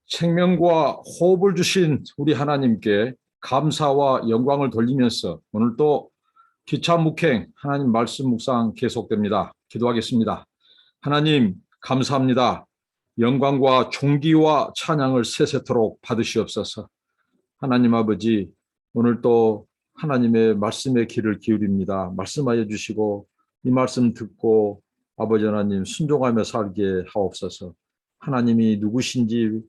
생명과 호흡을 주신 우리 하나님께 감사와 영광을 돌리면서 오늘 또 기차 묵행 하나님 말씀 묵상 계속됩니다. 기도하겠습니다. 하나님 감사합니다. 영광과 존귀와 찬양을 세세토록 받으시옵소서. 하나님 아버지, 오늘 또 하나님의 말씀의 귀를 기울입니다. 말씀하여 주시고 이 말씀 듣고 아버지 하나님 순종하며 살게 하옵소서. 하나님이 누구신지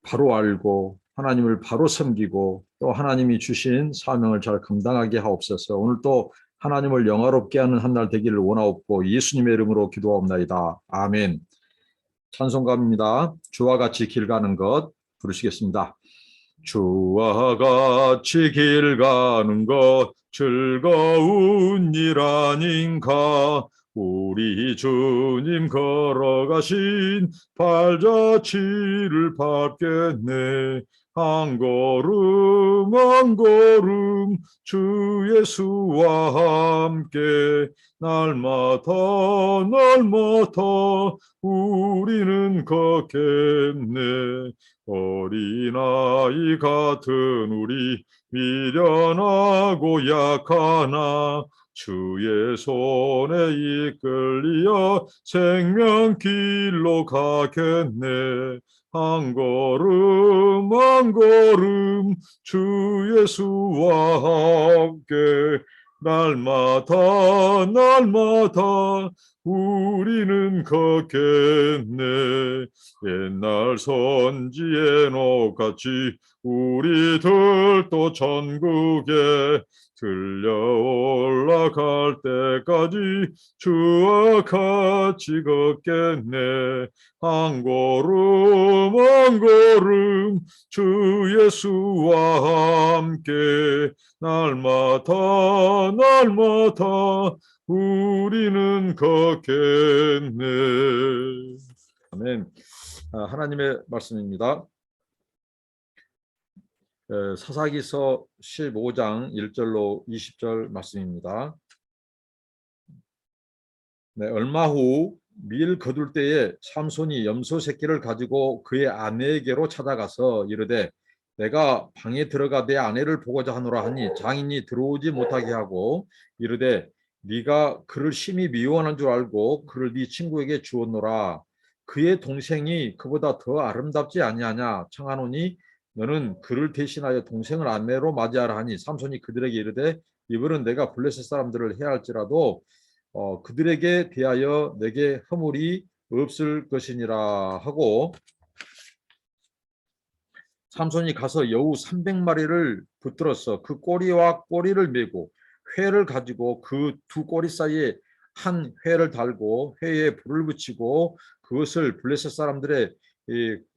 바로 알고 하나님을 바로 섬기고 또 하나님이 주신 사명을 잘 감당하게 하옵소서. 오늘 또 하나님을 영화롭게 하는 한 날 되기를 원하옵고 예수님의 이름으로 기도하옵나이다. 아멘. 찬송가입니다. 주와 같이 길 가는 것 부르시겠습니다. 주와 같이 길 가는 것 즐거운 일 아닌가. 우리 주님 걸어가신 발자취를 밟겠네. 한 걸음 한 걸음 주 예수와 함께 날마다 날마다 우리는 걷겠네. 어린아이 같은 우리 미련하고 약하나 주의 손에 이끌려 생명길로 가겠네. 한 걸음 한 걸음 주 예수와 함께 날마다 날마다 우리는 걷겠네. 옛날 선지의 녹같이 우리들도 천국에 들려 올라갈 때까지 주와 같이 걷겠네. 한 걸음 한 걸음 주 예수와 함께 날마다 날마다 우리는 걷겠네. 아멘. 하나님의 말씀입니다. 사사기서 15장 1절로 20절 말씀입니다. 네, 얼마 후 밀 거둘 때에 삼손이 염소 새끼를 가지고 그의 아내에게로 찾아가서 이르되 내가 방에 들어가 내 아내를 보고자 하노라 하니 장인이 들어오지 못하게 하고 이르되 네가 그를 심히 미워하는 줄 알고 그를 네 친구에게 주었노라. 그의 동생이 그보다 더 아름답지 아니하냐 청하노니 너는 그를 대신하여 동생을 아내로 맞이하라 하니 삼손이 그들에게 이르되 이번은 내가 블레셋 사람들을 해할지라도 그들에게 대하여 내게 허물이 없을 것이니라 하고 삼손이 가서 여우 300마리를 붙들어서 그 꼬리와 꼬리를 메고 회를 가지고 그 두 꼬리 사이에 한 회를 달고 회에 불을 붙이고 그것을 블레셋 사람들의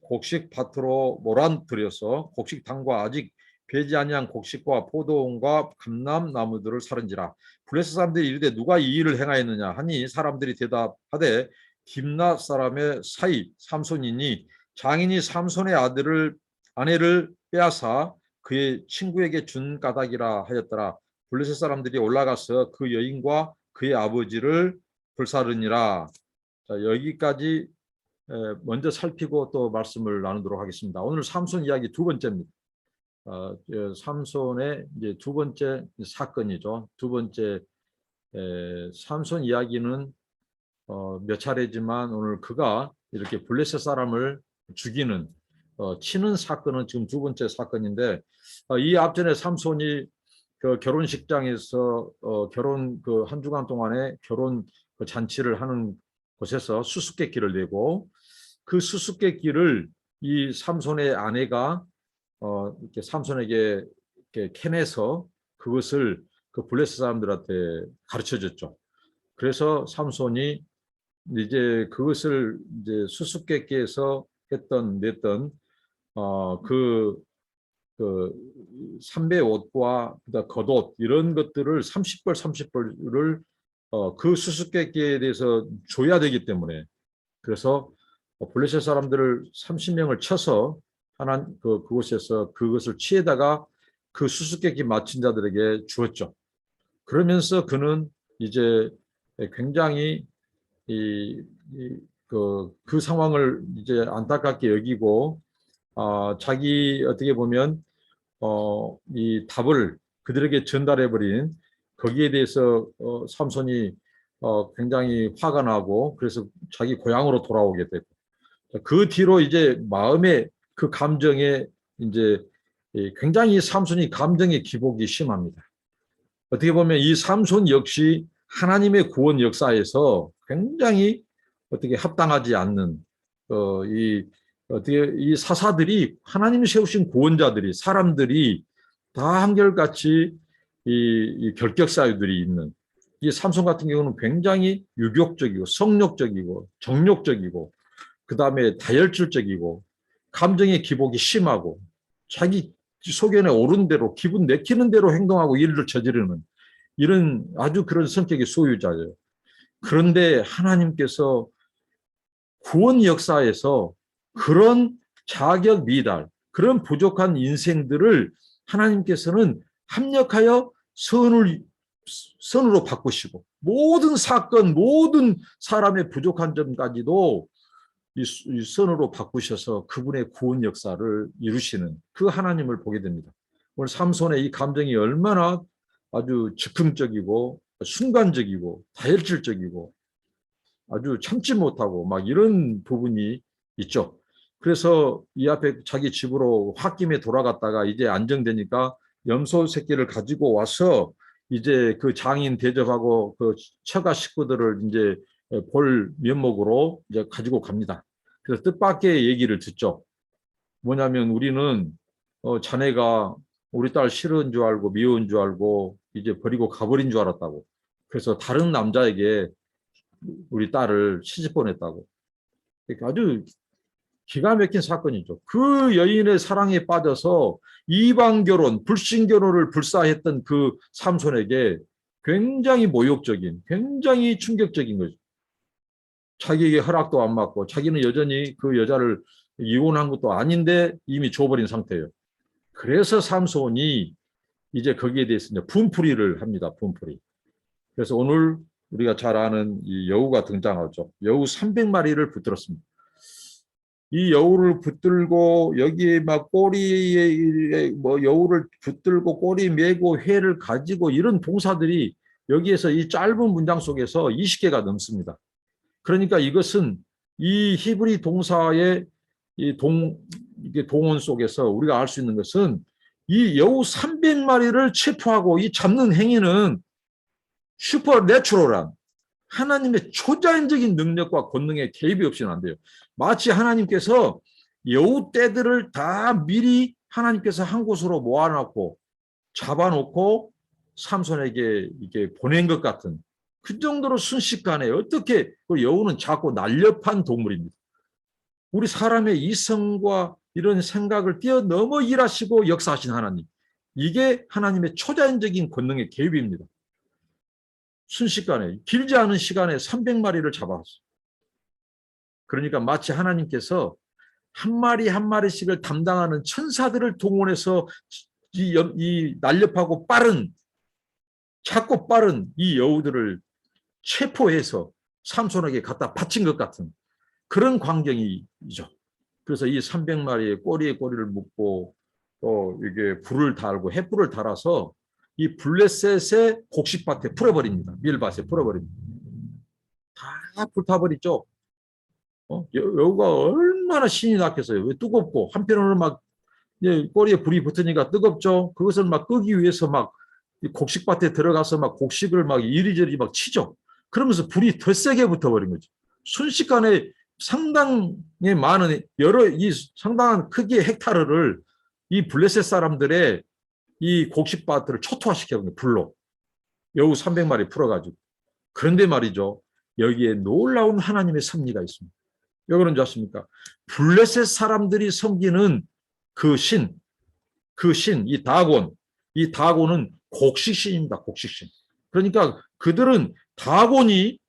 곡식 밭으로 몰아들여서 곡식당과 아직 배지 아니한 곡식과 포도원과 감람나무들을 사른지라. 블레셋 사람들이 이르되 누가 이 일을 행하였느냐 하니 사람들이 대답하되 김낫 사람의 사이 삼손이니 장인이 삼손의 아내를 빼앗아 그의 친구에게 준 까닭이라 하였더라. 블레셋 사람들이 올라가서 그 여인과 그의 아버지를 불사르니라. 자, 여기까지 먼저 살피고 또 말씀을 나누도록 하겠습니다. 오늘 삼손 이야기 두 번째입니다. 삼손의 이제 두 번째 사건이죠. 두 번째 삼손 이야기는 몇 차례지만 오늘 그가 이렇게 블레셋 사람을 죽이는 치는 사건은 지금 두 번째 사건인데 이 앞전에 삼손이 그 결혼식장에서 결혼 그 한 주간 동안에 결혼 그 잔치를 하는 곳에서 수수께끼를 내고 그 수수께끼를 이 삼손의 아내가 이렇게 삼손에게 이렇게 캐내서 그것을 그 블레셋 사람들한테 가르쳐 줬죠. 그래서 삼손이 이제 그것을 이제 수수께끼에서 냈던 그 삼배 옷과 겉옷 이런 것들을 30벌 30벌을 그 수수께끼에 대해서 줘야 되기 때문에 그래서 블레셋 사람들을 30명을 쳐서 그곳에서 그것을 취해다가 그 수수께끼 맡은 자들에게 주었죠. 그러면서 그는 이제 굉장히 그 상황을 이제 안타깝게 여기고 자기 어떻게 보면 이 답을 그들에게 전달해버린 거기에 대해서 삼손이 굉장히 화가 나고 그래서 자기 고향으로 돌아오게 되고 그 뒤로 이제 마음의 그 감정에 이제 굉장히 삼손이 감정의 기복이 심합니다. 어떻게 보면 이 삼손 역시 하나님의 구원 역사에서 굉장히 어떻게 합당하지 않는 이 어떻게 이 사사들이 하나님이 세우신 구원자들이 사람들이 다 한결같이 이 결격 사유들이 있는 이 삼손 같은 경우는 굉장히 유격적이고 성욕적이고 정욕적이고 그 다음에 다혈질적이고 감정의 기복이 심하고 자기 소견에 오른 대로 기분 내키는 대로 행동하고 일을 저지르는 이런 아주 그런 성격의 소유자예요. 그런데 하나님께서 구원 역사에서 그런 자격 미달, 그런 부족한 인생들을 하나님께서는 합력하여 선으로 바꾸시고 모든 사건, 모든 사람의 부족한 점까지도 이 선으로 바꾸셔서 그분의 구원 역사를 이루시는 그 하나님을 보게 됩니다. 오늘 삼손의 이 감정이 얼마나 아주 즉흥적이고 순간적이고 다혈질적이고 아주 참지 못하고 막 이런 부분이 있죠. 그래서 이 앞에 자기 집으로 홧김에 돌아갔다가 이제 안정되니까 염소 새끼를 가지고 와서 이제 그 장인 대접하고 그 처가 식구들을 이제 볼 면목으로 이제 가지고 갑니다. 그래서 뜻밖의 얘기를 듣죠. 뭐냐면 우리는 자네가 우리 딸 싫은 줄 알고 미운 줄 알고 이제 버리고 가버린 줄 알았다고. 그래서 다른 남자에게 우리 딸을 시집 보냈다고. 그러니까 아주 기가 막힌 사건이죠. 그 여인의 사랑에 빠져서 이방 결혼, 불신 결혼을 불사했던 그 삼손에게 굉장히 모욕적인, 굉장히 충격적인 거죠. 자기에게 허락도 안 받고 자기는 여전히 그 여자를 이혼한 것도 아닌데 이미 줘버린 상태예요. 그래서 삼손이 이제 거기에 대해서 이제 분풀이를 합니다. 분풀이. 그래서 오늘 우리가 잘 아는 이 여우가 등장하죠. 여우 300마리를 붙들었습니다. 이 여우를 붙들고 여기에 막 꼬리에 뭐 여우를 붙들고 꼬리 메고 회를 가지고 이런 동사들이 여기에서 이 짧은 문장 속에서 20개가 넘습니다. 그러니까 이것은 이 히브리 동사의 이게 동원 속에서 우리가 알 수 있는 것은 이 여우 300마리를 체포하고 이 잡는 행위는 슈퍼내추럴한 하나님의 초자연적인 능력과 권능에 개입이 없이는 안 돼요. 마치 하나님께서 여우 떼들을 다 미리 하나님께서 한 곳으로 모아놓고 잡아놓고 삼손에게 이게 보낸 것 같은 그 정도로 순식간에 어떻게 그 여우는 작고 날렵한 동물입니다. 우리 사람의 이성과 이런 생각을 뛰어넘어 일하시고 역사하신 하나님. 이게 하나님의 초자연적인 권능의 개입입니다. 순식간에 길지 않은 시간에 300마리를 잡았어요. 그러니까 마치 하나님께서 한 마리 한 마리씩을 담당하는 천사들을 동원해서 이 날렵하고 빠른 작고 빠른 이 여우들을 체포해서 삼손에게 갖다 바친 것 같은 그런 광경이죠. 그래서 이 300마리의 꼬리에 꼬리를 묶고 또 이게 불을 달고 횃불을 달아서 이 블레셋의 곡식밭에 풀어버립니다. 밀밭에 풀어버립니다. 다 불타버리죠. 여우가 얼마나 신이 났겠어요. 왜 뜨겁고 한편으로는 막 꼬리에 불이 붙으니까 뜨겁죠. 그것을 막 끄기 위해서 막 곡식밭에 들어가서 막 곡식을 막 이리저리 막 치죠. 그러면서 불이 더 세게 붙어버린 거죠. 순식간에 상당히 많은 이 상당한 크기의 헥타르를 이 블레셋 사람들의 이 곡식밭을 초토화시켜 불로 여우 300마리 풀어가지고. 그런데 말이죠. 여기에 놀라운 하나님의 섭리가 있습니다. 왜 그런지 아십니까? 블레셋 사람들이 섬기는 그 신, 이 다곤은 곡식신입니다. 곡식신. 그러니까 그들은 다곤이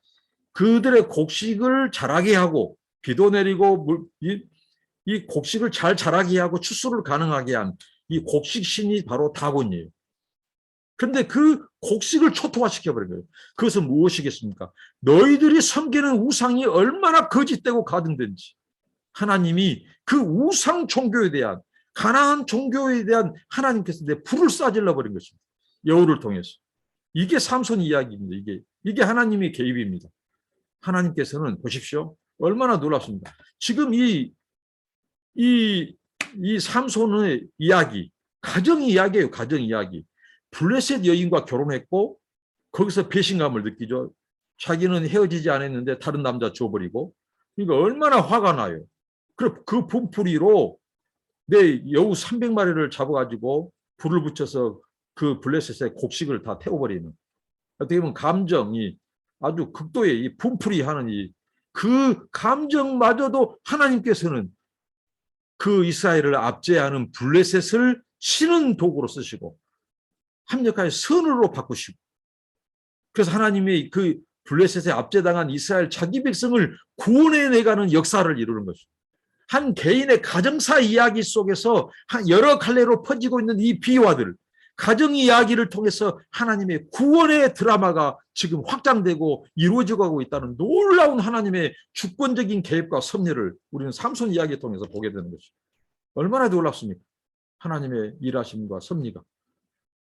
그들의 곡식을 자라게 하고 비도 내리고 이 곡식을 잘 자라게 하고 추수를 가능하게 한 이 곡식신이 바로 다곤이에요. 그런데 그 곡식을 초토화시켜버린 거예요. 그것은 무엇이겠습니까? 너희들이 섬기는 우상이 얼마나 거짓되고 가증된지. 하나님이 그 우상 종교에 대한 가나안 종교에 대한 하나님께서 내 불을 쏴질러 버린 것입니다. 여우를 통해서. 이게 삼손 이야기입니다. 이게 하나님의 개입입니다. 하나님께서는 보십시오. 얼마나 놀랍습니다. 지금 이 삼손의 이야기, 가정 이야기예요. 가정 이야기. 블레셋 여인과 결혼했고 거기서 배신감을 느끼죠. 자기는 헤어지지 않았는데 다른 남자 줘버리고. 그러니까 얼마나 화가 나요. 그 분풀이로 내 여우 300마리를 잡아가지고 불을 붙여서 그 블레셋의 곡식을 다 태워버리는, 어떻게 보면 감정이 아주 극도의 이 분풀이 하는 그 감정마저도 하나님께서는 그 이스라엘을 압제하는 블레셋을 치는 도구로 쓰시고 합력하여 선으로 바꾸시고, 그래서 하나님이 그 블레셋에 압제당한 이스라엘 자기 백성을 구원해내가는 역사를 이루는 것입니다. 한 개인의 가정사 이야기 속에서 여러 갈래로 퍼지고 있는 이 비화들, 가정 이야기를 통해서 하나님의 구원의 드라마가 지금 확장되고 이루어져 가고 있다는 놀라운 하나님의 주권적인 계획과 섭리를 우리는 삼손 이야기를 통해서 보게 되는 것입니다. 얼마나 놀랍습니까? 하나님의 일하심과 섭리가.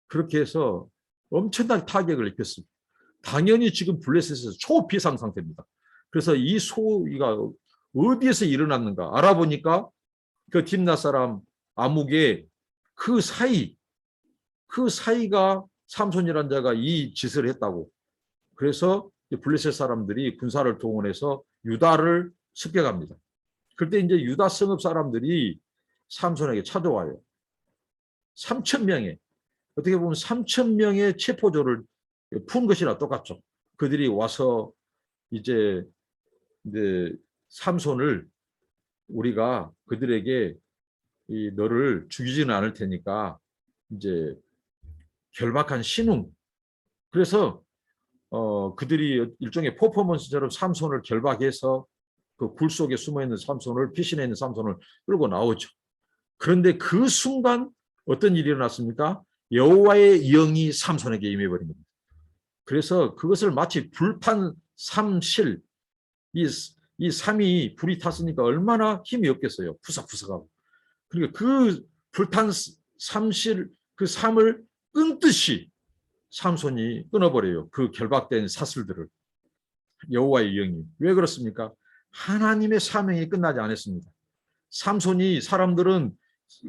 그렇게 해서 엄청난 타격을 입혔습니다. 당연히 지금 블레셋에서 초비상 상태입니다. 그래서 이 소위가 어디에서 일어났는가 알아보니까 그 딥나 사람 아묵의 그 사이가 삼손이라는 자가 이 짓을 했다고. 그래서 블레셋 사람들이 군사를 동원해서 유다를 습격합니다. 그때 이제 유다 성읍 사람들이 삼손에게 찾아와요. 3,000명의, 어떻게 보면 3,000명의 체포조를 푼 것이나 똑같죠. 그들이 와서 이제 삼손을 우리가 그들에게 너를 죽이지는 않을 테니까 이제 결박한 신웅. 그래서 그들이 일종의 퍼포먼스처럼 삼손을 결박해서 그 굴 속에 숨어있는 삼손을, 피신해 있는 삼손을 끌고 나오죠. 그런데 그 순간 어떤 일이 일어났습니까? 여호와의 영이 삼손에게 임해버립니다. 그래서 그것을 마치 불탄 삼실, 이 삼이 불이 탔으니까 얼마나 힘이 없겠어요. 푸석푸석하고. 그러니까 그 불탄 삼실, 그 삼을 끊듯이 삼손이 끊어버려요. 그 결박된 사슬들을. 여호와의 영이. 왜 그렇습니까? 하나님의 사명이 끝나지 않았습니다. 삼손이, 사람들은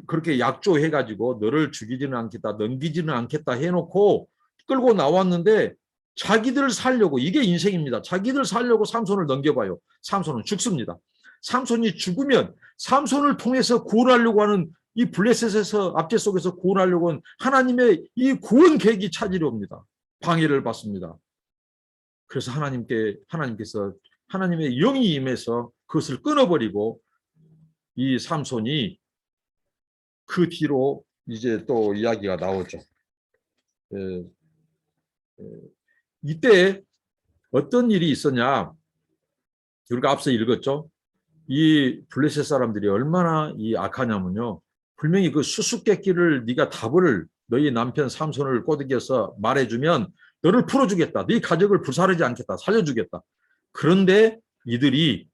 그렇게 약조해가지고 너를 죽이지는 않겠다, 넘기지는 않겠다 해놓고 끌고 나왔는데 자기들 살려고, 이게 인생입니다. 자기들 살려고 삼손을 넘겨봐요. 삼손은 죽습니다. 삼손이 죽으면 삼손을 통해서 구원하려고 하는 이 블레셋에서 압제 속에서 구원하려고 하는 하나님의 이 구원 계획이 찾으려 옵니다. 방해를 받습니다. 그래서 하나님께서 하나님의 영이 임해서 그것을 끊어버리고 이 삼손이 그 뒤로 이제 또 이야기가 나오죠. 이때 어떤 일이 있었냐? 우리가 앞서 읽었죠. 이 블레셋 사람들이 얼마나 악하냐면요. 분명히 그 수수께끼를 네가 답을 너희 남편 삼손을 꼬드겨서 말해주면 너를 풀어주겠다. 네 가족을 불사르지 않겠다. 살려주겠다. 그런데 이들이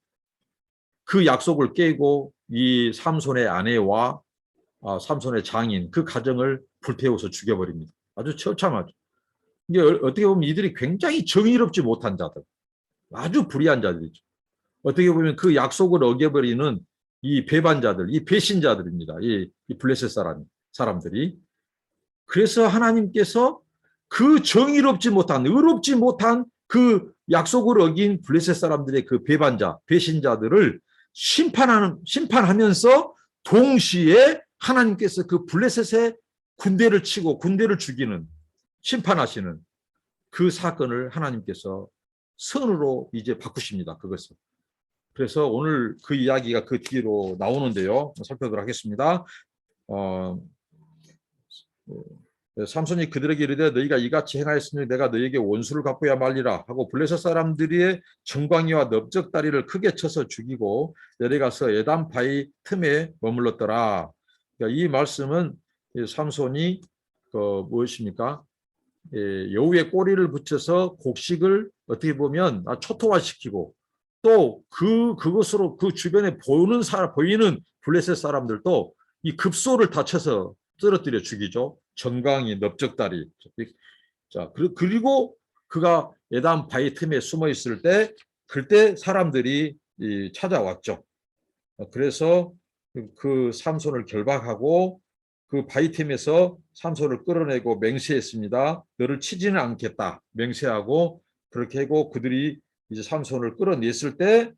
그 약속을 깨고 이 삼손의 아내와 삼손의 장인, 그 가정을 불태워서 죽여버립니다. 아주 처참하죠. 이게 어떻게 보면 이들이 굉장히 정의롭지 못한 자들, 아주 불의한 자들이죠. 어떻게 보면 그 약속을 어겨버리는 이 배반자들, 이 배신자들입니다. 이 블레셋 사람들이. 그래서 하나님께서 그 정의롭지 못한, 의롭지 못한 그 약속을 어긴 블레셋 사람들의 그 배반자, 배신자들을 심판하면서 동시에 하나님께서 그 블레셋의 군대를 치고 군대를 죽이는, 심판하시는 그 사건을 하나님께서 선으로 이제 바꾸십니다. 그것을. 그래서 오늘 그 이야기가 그 뒤로 나오는데요. 살펴보도록 하겠습니다. 삼손이 그들에게 이르되 너희가 이같이 행하였으니 내가 너희에게 원수를 갚아야 말리라 하고 블레셋 사람들의 정광이와 넓적다리를 크게 쳐서 죽이고 내려가서 에담 바위 틈에 머물렀더라. 그러니까 이 말씀은 삼손이 무엇입니까? 여우의 꼬리를 붙여서 곡식을 어떻게 보면 초토화시키고 또 그것으로 그 주변에 보이는 블레셋 사람들도 이 급소를 다쳐서 쓰러뜨려 죽이죠. 정강이, 넓적다리. 자, 그리고 그가 예단 바위 틈에 숨어 있을 때 그때 사람들이 찾아왔죠. 그래서 그 삼손을 결박하고 그 바위 틈에서 삼손을 끌어내고 맹세했습니다. 너를 치지는 않겠다 맹세하고, 그렇게 하고 그들이 이제 삼손을 끌어냈을 때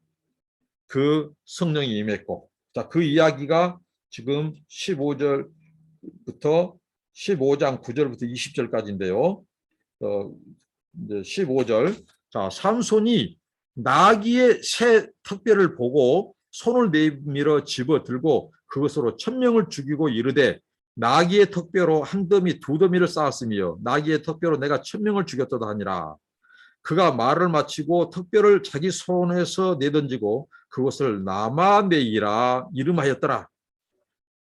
그 성령이 임했고, 자, 그 이야기가 지금 15절부터 15장 9절부터 20절까지인데요. 이제 15절. 자, 삼손이 나귀의 새 턱뼈를 보고 손을 내밀어 집어들고 그것으로 1000명을 죽이고 이르되 나귀의 턱뼈로 한 더미 두 더미를 쌓았으며 나귀의 턱뼈로 내가 1000명을 죽였도다 하니라. 그가 말을 마치고 턱뼈를 자기 손에서 내던지고 그것을 나마네이라 이름하였더라.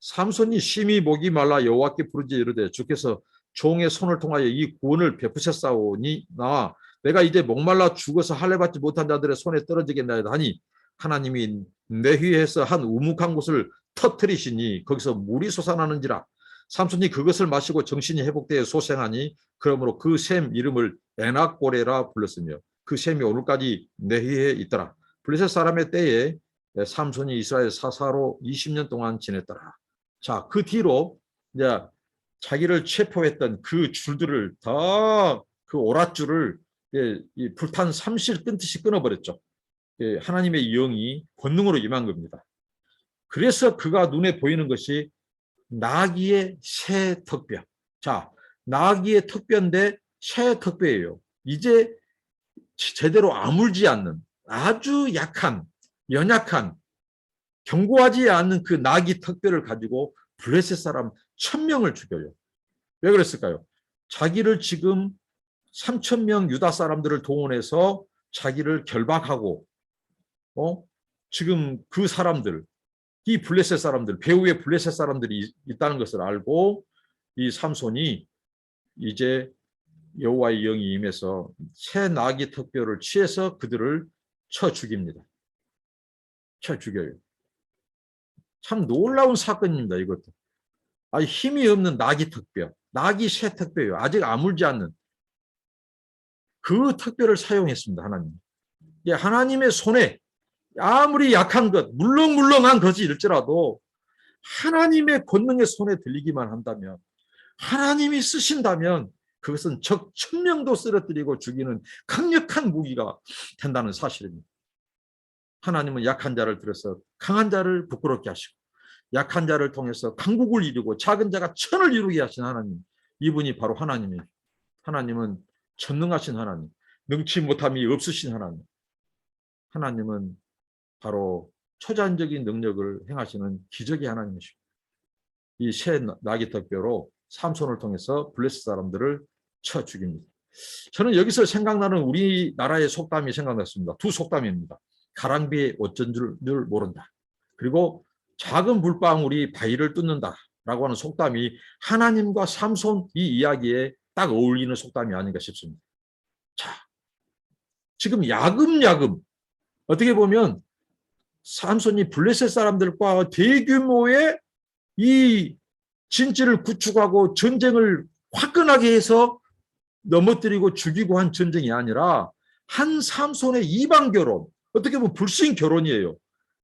삼손이 심히 목이 말라 여호와께 부르짖어 이르되 주께서 종의 손을 통하여 이 구원을 베푸셨사오니 나 내가 이제 목말라 죽어서 할례 받지 못한 자들의 손에 떨어지겠나이다 하니 하나님이 내휘에서 한 우묵한 곳을 터뜨리시니 거기서 물이 솟아나는지라. 삼손이 그것을 마시고 정신이 회복되어 소생하니 그러므로 그 샘 이름을 에낙고레라 불렀으며 그 샘이 오늘까지 내휘에 있더라. 블레셋 사람의 때에 삼손이 이스라엘 사사로 20년 동안 지냈더라. 자, 그 뒤로 이제 자기를 체포했던 그 줄들을 다 그 오랏줄을 이 불탄 삼실 끊듯이 끊어버렸죠. 하나님의 영이 권능으로 임한 겁니다. 그래서 그가 눈에 보이는 것이 나귀의 새 턱뼈. 자, 나귀의 턱뼈인데 새 턱뼈예요. 이제 제대로 아물지 않는 아주 약한, 연약한, 견고하지 않는 그 나귀 턱뼈를 가지고 블레셋 사람 1000명을 죽여요. 왜 그랬을까요? 자기를 지금 3000명 유다 사람들을 동원해서 자기를 결박하고 지금 그 사람들, 이 블레셋 사람들, 배후에 블레셋 사람들이 있다는 것을 알고 이 삼손이 이제 여호와의 영이 임해서 새 나귀 턱뼈를 취해서 그들을 쳐 죽입니다. 쳐 죽여요. 참 놀라운 사건입니다. 이것도. 아니, 힘이 없는 나귀 턱뼈, 나귀 새 턱뼈예요. 아직 아물지 않는 그 턱뼈를 사용했습니다. 하나님. 하나님의 손에 아무리 약한 것, 물렁물렁한 것일지라도 하나님의 권능의 손에 들리기만 한다면, 하나님이 쓰신다면 그것은 적 1000명도 쓰러뜨리고 죽이는 강력한 무기가 된다는 사실입니다. 하나님은 약한 자를 들어서 강한 자를 부끄럽게 하시고 약한 자를 통해서 강국을 이루고 작은 자가 천을 이루게 하신 하나님, 이분이 바로 하나님이에요. 하나님은 전능하신 하나님, 능치 못함이 없으신 하나님, 하나님은 바로 초자연적인 능력을 행하시는 기적의 하나님이십니다. 이 새 나귀 턱뼈로 삼손을 통해서 블레셋 사람들을 쳐 죽입니다. 저는 여기서 생각나는 우리나라의 속담이 생각났습니다. 두 속담입니다. 가랑비에 어쩐 줄 모른다. 그리고 작은 물방울이 바위를 뚫는다 라고 하는 속담이 하나님과 삼손 이 이야기에 딱 어울리는 속담이 아닌가 싶습니다. 자, 지금 야금야금 어떻게 보면 삼손이 블레셋 사람들과 대규모의 이 진지를 구축하고 전쟁을 화끈하게 해서 넘어뜨리고 죽이고 한 전쟁이 아니라 한 삼손의 이방 결혼, 어떻게 보면 불신 결혼이에요.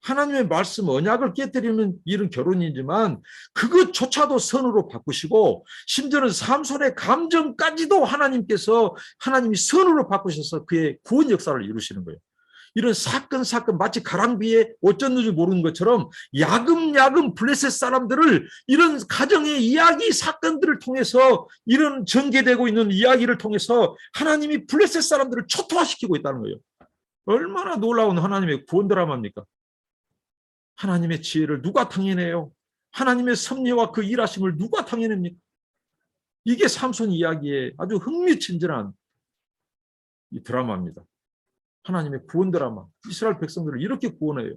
하나님의 말씀 언약을 깨뜨리는 이런 결혼이지만 그것조차도 선으로 바꾸시고 심지어는 삼손의 감정까지도 하나님이 선으로 바꾸셔서 그의 구원 역사를 이루시는 거예요. 이런 사건 마치 가랑비에 어쩐 줄 모르는 것처럼 야금야금 블레셋 사람들을 이런 가정의 이야기 사건들을 통해서 이런 전개되고 있는 이야기를 통해서 하나님이 블레셋 사람들을 초토화시키고 있다는 거예요. 얼마나 놀라운 하나님의 구원 드라마입니까? 하나님의 지혜를 누가 탕해내요? 하나님의 섭리와 그 일하심을 누가 탕해냅니까? 이게 삼손 이야기의 아주 흥미진진한 이 드라마입니다. 하나님의 구원 드라마. 이스라엘 백성들을 이렇게 구원해요.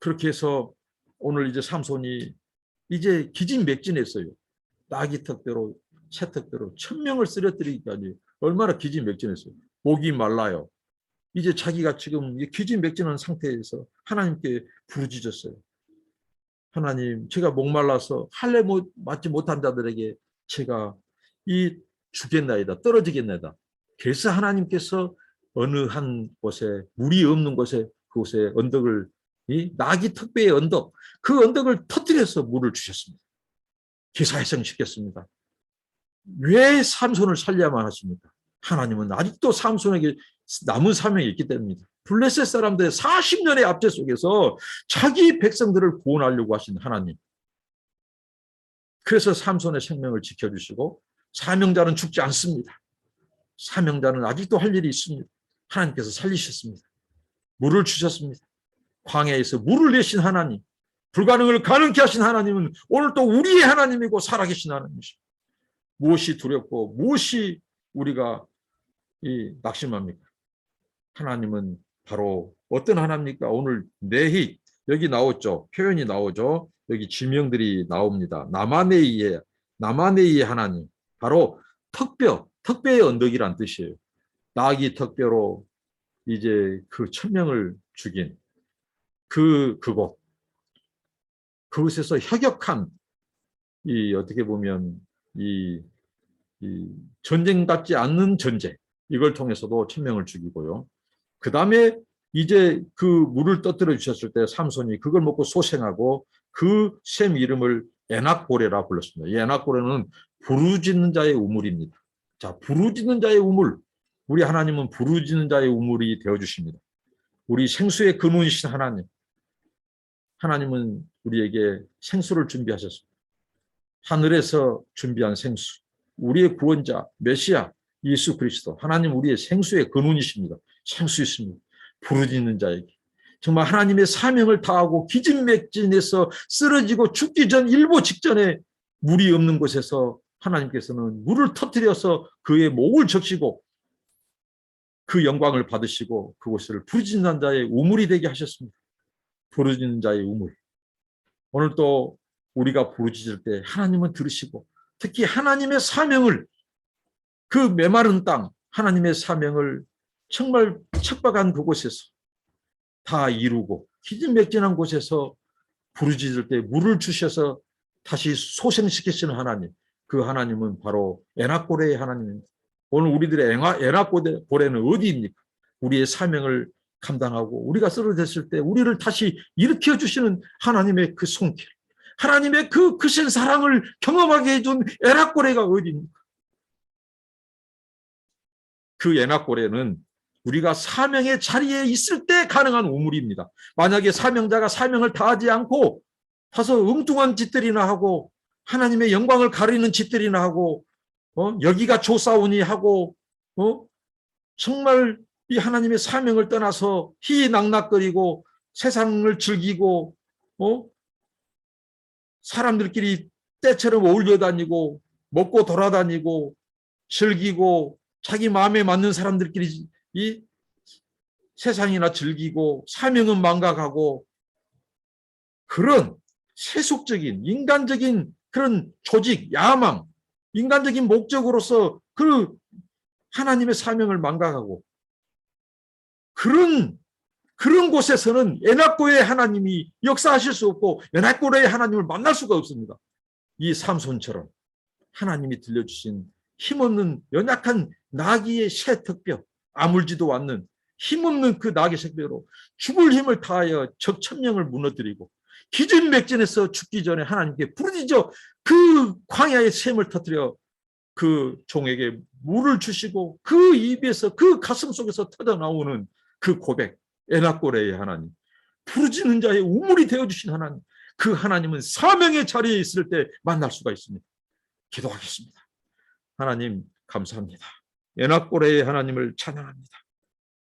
그렇게 해서 오늘 이제 삼손이 이제 기진맥진했어요. 나귀 턱뼈로 새 턱뼈로 1000명을 쓰러뜨리기까지 얼마나 기진맥진했어요. 목이 말라요. 이제 자기가 지금 기진맥진한 상태에서 하나님께 부르짖었어요. 하나님, 제가 목말라서 할례 맞지 못한 자들에게 제가 이 죽겠나이다, 떨어지겠나이다. 그래서 하나님께서 어느 한 곳에, 물이 없는 곳에, 그곳에 언덕을, 이 나귀 턱배의 언덕, 그 언덕을 터뜨려서 물을 주셨습니다. 기사회생시켰습니다. 왜 삼손을 살려야만 하십니까? 하나님은 아직도 삼손에게 남은 사명이 있기 때문입니다. 블레셋 사람들의 40년의 압제 속에서 자기 백성들을 구원하려고 하신 하나님. 그래서 삼손의 생명을 지켜주시고 사명자는 죽지 않습니다. 사명자는 아직도 할 일이 있습니다. 하나님께서 살리셨습니다. 물을 주셨습니다. 광야에서 물을 내신 하나님, 불가능을 가능케 하신 하나님은 오늘 또 우리의 하나님이고 살아계신 하나님이십니다. 무엇이 두렵고 무엇이 우리가 낙심합니까? 하나님은 바로 어떤 하나님입니까? 오늘 내희, 여기 나오죠. 표현이 나오죠. 여기 지명들이 나옵니다. 나마네이의 하나님, 바로 턱뼈의 언덕이란 뜻이에요. 나귀 턱뼈로 이제 그 천명을 죽인 그곳, 그곳에서 혁혁한 어떻게 보면 이 전쟁 같지 않는 전쟁, 이걸 통해서도 천명을 죽이고요. 그 다음에 이제 그 물을 떠들어 주셨을 때 삼손이 그걸 먹고 소생하고 그 샘 이름을 에낙고레라 불렀습니다. 이 에낙고레는 부르짖는 자의 우물입니다. 자, 부르짖는 자의 우물. 우리 하나님은 부르짖는 자의 우물이 되어주십니다. 우리 생수의 근원이신 하나님. 하나님은 우리에게 생수를 준비하셨습니다. 하늘에서 준비한 생수. 우리의 구원자, 메시아, 예수 그리스도. 하나님 우리의 생수의 근원이십니다. 생수 있습니다. 부르짖는 자에게. 정말 하나님의 사명을 다하고 기진맥진해서 쓰러지고 죽기 전 일보 직전에 물이 없는 곳에서 하나님께서는 물을 터뜨려서 그의 목을 적시고 그 영광을 받으시고 그곳을 부르짖는 자의 우물이 되게 하셨습니다. 부르짖는 자의 우물. 오늘 또 우리가 부르짖을 때 하나님은 들으시고 특히 하나님의 사명을 그 메마른 땅 하나님의 사명을 정말 척박한 그곳에서 다 이루고 기진맥진한 곳에서 부르짖을 때 물을 주셔서 다시 소생시키시는 하나님, 그 하나님은 바로 에낙고레의 하나님입니다. 오늘 우리들의 에낙고레는 어디입니까? 우리의 사명을 감당하고 우리가 쓰러졌을 때 우리를 다시 일으켜 주시는 하나님의 그 손길, 하나님의 그 크신 사랑을 경험하게 해준 에낙고레가 어디입니까? 그 에낙고레는 우리가 사명의 자리에 있을 때 가능한 우물입니다. 만약에 사명자가 사명을 다하지 않고 가서 엉뚱한 짓들이나 하고 하나님의 영광을 가리는 짓들이나 하고 여기가 조사오니 하고 정말 이 하나님의 사명을 떠나서 희낙낙거리고 세상을 즐기고 사람들끼리 때처럼 어울려 다니고 먹고 돌아다니고 즐기고 자기 마음에 맞는 사람들끼리 이 세상이나 즐기고 사명은 망각하고 그런 세속적인 인간적인 그런 조직, 야망, 인간적인 목적으로서 그 하나님의 사명을 망각하고 그런 곳에서는 에낙고레의 하나님이 역사하실 수 없고 에낙고레의 하나님을 만날 수가 없습니다. 이 삼손처럼 하나님이 들려주신 힘없는 연약한 나귀의 새 턱뼈, 아물지도 않는 힘없는 그 나귀 색배로 죽을 힘을 다하여 적 1000명을 무너뜨리고 기진맥진해서 죽기 전에 하나님께 부르짖어 그 광야의 샘을 터뜨려 그 종에게 물을 주시고 그 입에서 그 가슴 속에서 터져나오는 그 고백, 에낙고레의 하나님, 부르짖는 자의 우물이 되어주신 하나님, 그 하나님은 사명의 자리에 있을 때 만날 수가 있습니다. 기도하겠습니다. 하나님 감사합니다. 에낙고레의 하나님을 찬양합니다.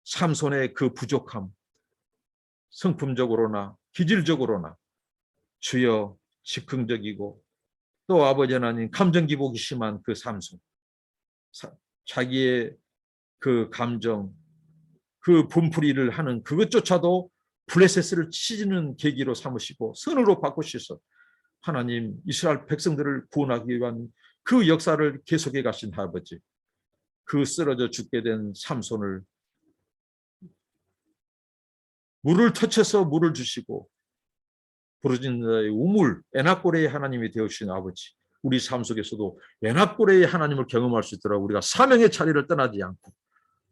삼손의 그 부족함, 성품적으로나 기질적으로나 주여 즉흥적이고 또 아버지 하나님 감정 기복이 심한 그 삼손, 자기의 그 감정, 그 분풀이를 하는 그것조차도 블레셋을 치는 계기로 삼으시고 선으로 바꾸셔서 하나님 이스라엘 백성들을 구원하기 위한 그 역사를 계속해 가신 아버지, 그 쓰러져 죽게 된 삼손을 물을 터쳐서 물을 주시고 부르짖는 자의 우물, 에나꼬레의 하나님이 되어주신 아버지, 우리 삶 속에서도 에나꼬레의 하나님을 경험할 수 있도록 우리가 사명의 자리를 떠나지 않고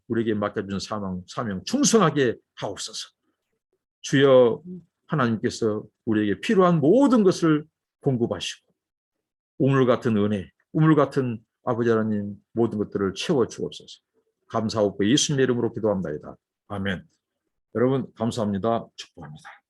우리에게 맡겨준 사명 충성하게 하옵소서. 주여, 하나님께서 우리에게 필요한 모든 것을 공급하시고 우물 같은 은혜, 우물 같은 아버지 하나님 모든 것들을 채워주옵소서. 감사하고 예수님의 이름으로 기도합니다. 아멘. 여러분 감사합니다. 축복합니다.